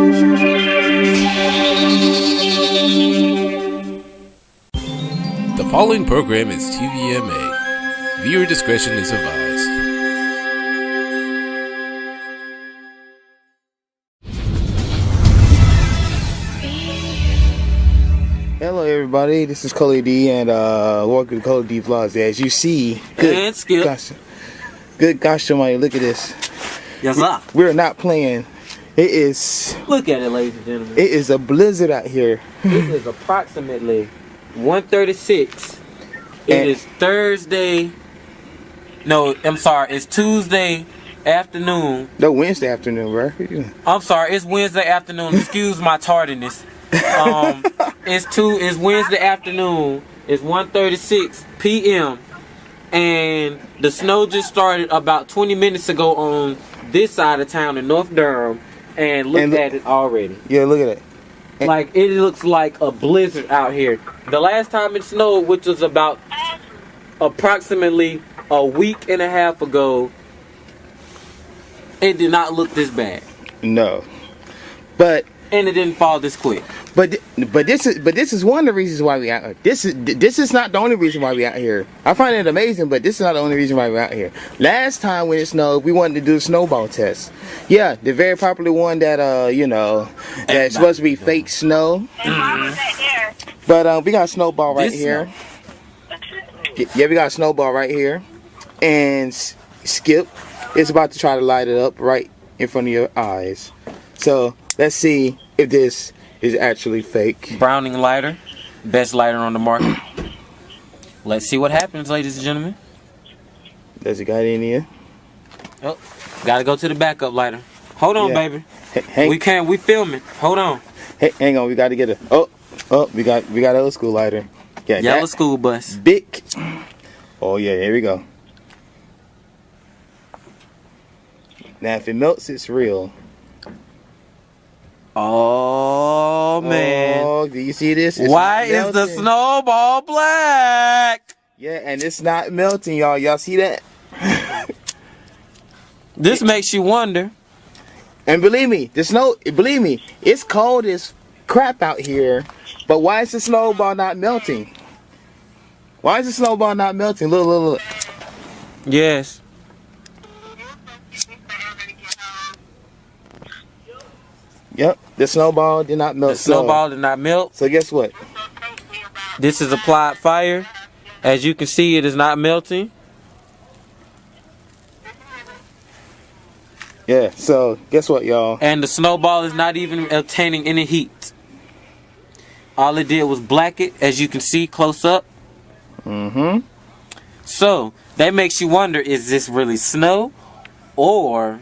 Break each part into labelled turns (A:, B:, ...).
A: The following program is TVMA. Viewer discretion is advised.
B: Hello everybody, this is Coley D and welcome to Coley D Vlogs. As you see, good gosh almighty, look at this.
C: Yes, sir.
B: We're not playing. It is.
C: Look at it, ladies and gentlemen.
B: It is a blizzard out here.
C: It is approximately 1:36. It is Thursday. No, I'm sorry. It's Tuesday afternoon.
B: No, Wednesday afternoon, bro.
C: I'm sorry. It's Wednesday afternoon. Excuse my tardiness. It's Wednesday afternoon. It's 1:36 p.m. and the snow just started about 20 minutes ago on this side of town in North Durham. And look at it already.
B: Yeah, look at it.
C: Like, it looks like a blizzard out here. The last time it snowed, which was about approximately a week and a half ago, it did not look this bad.
B: No.
C: And it didn't fall this quick.
B: But this is one of the reasons why we out here. This is not the only reason why we out here. I find it amazing, but this is not the only reason why we're out here. Last time when it snowed, we wanted to do the snowball test. Yeah, the very popular one that that's supposed to be fake snow. Mm-hmm. But we got a snowball right here. Yeah, we got a snowball right here. And Skip is about to try to light it up right in front of your eyes. So let's see if this is actually fake.
C: Browning lighter, best lighter on the market. Let's see what happens, ladies and gentlemen.
B: Does it got in here?
C: Oh, gotta go to the backup lighter. Hold on, baby. We filming. Hold on.
B: Hey, hang on. We got to get a. Oh, we got old school lighter. Yeah,
C: yellow school bus.
B: Big. Oh yeah, here we go. Now if it melts, it's real.
C: Oh man!
B: Oh, do you see this?
C: Why is the snowball black?
B: Yeah, and it's not melting, y'all. Y'all see that?
C: This makes you wonder.
B: And believe me, it's cold as crap out here. But why is the snowball not melting? Why is the snowball not melting? Look.
C: Yes.
B: Yep, the snowball did not melt.
C: The snowball did not melt.
B: So guess what?
C: This is applied fire. As you can see, it is not melting.
B: Yeah, so guess what, y'all?
C: And the snowball is not even obtaining any heat. All it did was black it, as you can see close up.
B: Mm-hmm.
C: So, that makes you wonder, is this really snow or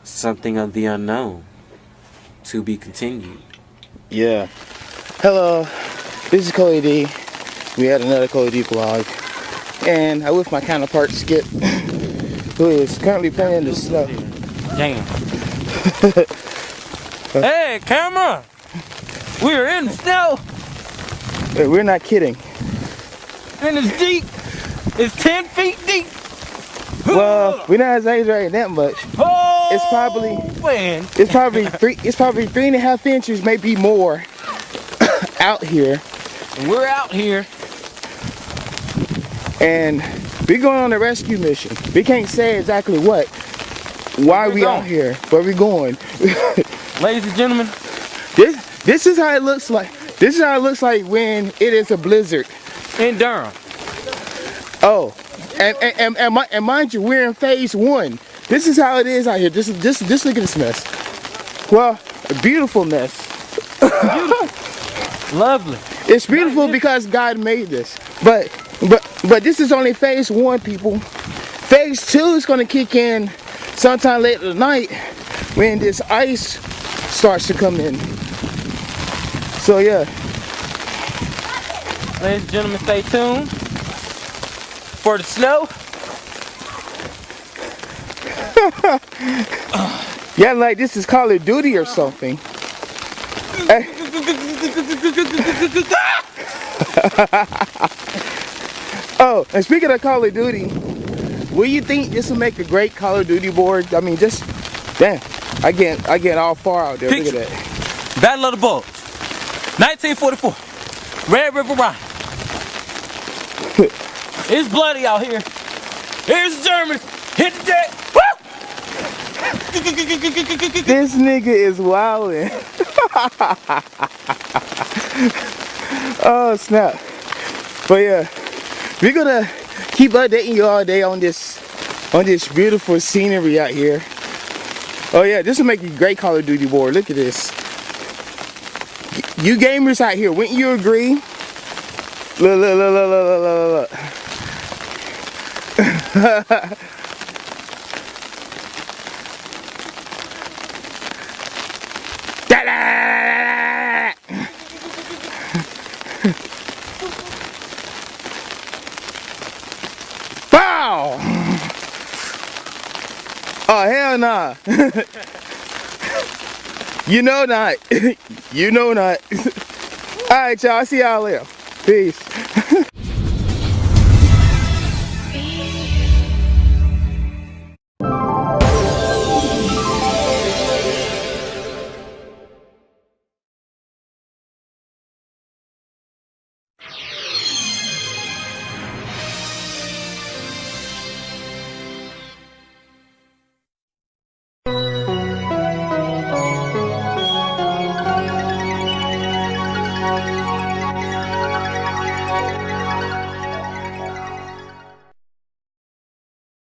C: something of the unknown? To be continued.
B: Yeah. Hello, this is Coley D. We had another Coley D vlog. And I'm with my counterpart, Skip, who is currently playing in the snow.
C: Damn. Hey, camera! We're in the snow!
B: Hey, we're not kidding.
C: And it's deep! It's 10 feet deep!
B: Well, we're not exaggerating that much.
C: Oh,
B: it's probably
C: man.
B: It's probably 3.5 inches, maybe more, out here.
C: And we're out here.
B: And we're going on a rescue mission. We can't say exactly why we out here, but we're going.
C: Ladies and gentlemen,
B: this is how it looks like. This is how it looks like when it is a blizzard
C: in Durham.
B: Oh, and mind you, we're in phase 1. This is how it is out here. Just look at this mess. Well, a beautiful mess.
C: Beautiful. Lovely.
B: It's beautiful because God made this. But this is only phase 1, people. Phase 2 is going to kick in sometime later tonight when this ice starts to come in. So yeah.
C: Ladies and gentlemen, stay tuned for the snow.
B: Yeah, like this is Call of Duty or something. Hey. Oh, and speaking of Call of Duty, will you think this will make a great Call of Duty board? I mean, just damn. I get all far out there.
C: Picture.
B: Look at that.
C: Battle of the Bulge. 1944. Red River Ride. It's bloody out here. Here's the Germans. Hit the deck.
B: This nigga is wildin'. Oh snap. But yeah, we're gonna keep updating you all day on this beautiful scenery out here. Oh yeah, this will make a great Call of Duty board. Look at this. You gamers out here, wouldn't you agree? Look, look, look, look, look, look, look. Wow! Oh hell nah! You know not. You know not. All right, y'all. See y'all later. Peace.